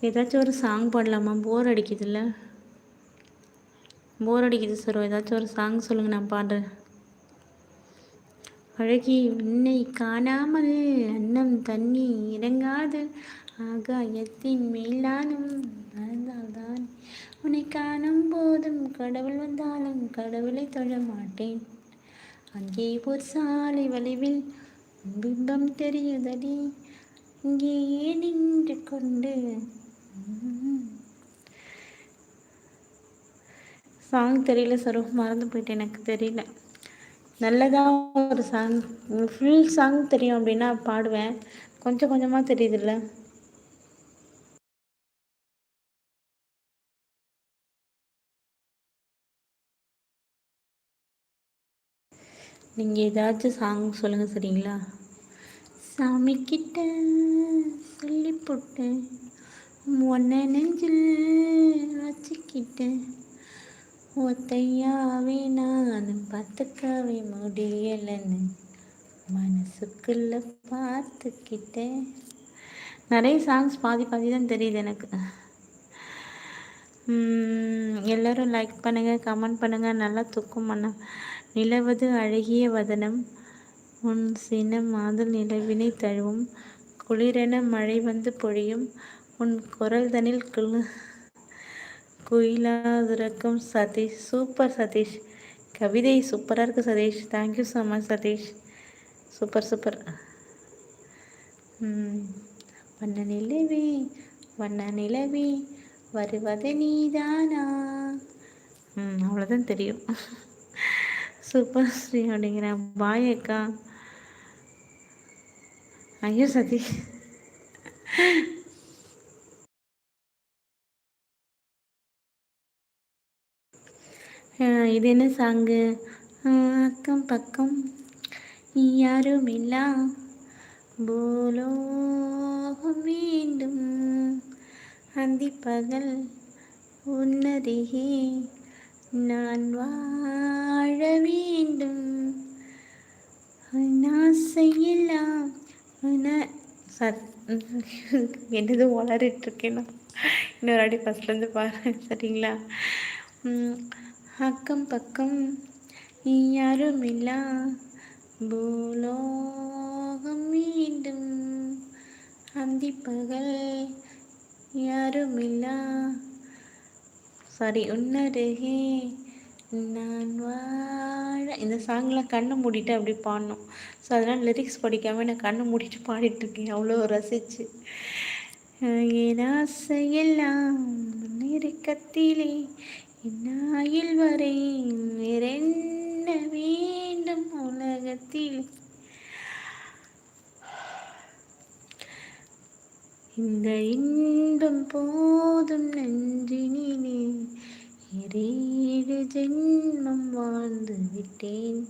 ஏதாச்சும் ஒரு சாங் பாடலாமா? போர் அடிக்குதுல்ல? போர் அடிக்குது சரோ, ஏதாச்சும் ஒரு சாங் சொல்லுங்கள், நான் பாடுறேன். அழகி உன்னை காணாமல் அன்னம் தண்ணி இறங்காது, ஆகாயத்தின் மேலானும் நடந்தால்தான் உன்னை காணும் போதும் கடவுள் வந்தாலும் கடவுளை தொழ மாட்டேன். அங்கே ஒரு சாலை வளைவில் பிம்பம் தெரியுதடி, இங்கேயே நின்று கொண்டு. சாங் தெரியல சரோ, மறந்து போயிட்டேன், எனக்கு தெரியல. நல்லதாக ஒரு சாங், ஃபுல் சாங் தெரியும் அப்படின்னா பாடுவேன், கொஞ்சம் கொஞ்சமாக தெரியுதுல்ல. நீங்கள் ஏதாச்சும் சாங் சொல்லுங்கள் சரிங்களா? சாமி கிட்ட சொல்லி போட்டேன், ஒன்ன நெஞ்சில் வச்சுக்கிட்டேன், ஒத்தையாவே நானும் பார்த்துக்கவே முடியலன்னு மனசுக்குள்ள பார்த்துக்கிட்டேன். நிறைய சாங்ஸ் பாதி பாதி தான் தெரியுது எனக்கு. எல்லோரும் லைக் பண்ணுங்கள், கமெண்ட் பண்ணுங்கள். நல்லா தூக்கம் பண்ண நிலவது அழகிய வதனம், உன் சின்ன மாதல் நிலவினை தழுவும், குளிரென மழை வந்து பொழியும், உன் குரல் தனில் குயிலாதுறக்கும். சதீஷ், சூப்பர் சதீஷ், கவிதை சூப்பராக இருக்குது Sathish. Thank you so much Sathish, super super. வண்ண நிலவே வண்ண நிலவே வருவது நீதானா. அவ்வளோதான் தெரியும். சூப்பர் ஸ்ரீ அப்படிங்கிறேன். பாய் அக்கா. ஐயோ சதீஷ், இது என்ன சாங்கு? அக்கம் பக்கம் யாரும் இல்லா பூலோகம் வேண்டும், அந்திப்பகல் உன்னருகே நான் வாழ வேண்டும், ஆசையெல்லாம் என்னது வளரிட்டுருக்கேன்னா, இன்னொரு அடி ஃபஸ்ட்லேருந்து பாரு சரிங்களா? அக்கம் பக்கம் யாரும் இல்லா பூலோகம் வேண்டும், அந்திப்பகல் யாரும் இல்லா உன்னருகே நான் வாழ. இந்த சாங்லாம் கண்ணை மூடிட்டு அப்படி பாடணும். ஸோ அதனால் லிரிக்ஸ் படிக்காமல் நான் கண்ணை மூடிட்டு பாடிட்டுருக்கேன், அவ்வளோ ரசிச்சு. என் ஆசையெல்லாம் நெருக்கத்திலே என்னாயில் வரை வேறென்ன வேண்டும் உலகத்தில், இந்த இன்பம் போதும் நன்றினிலே 7 ஜென்மம் வாழ்ந்து விட்டேன்.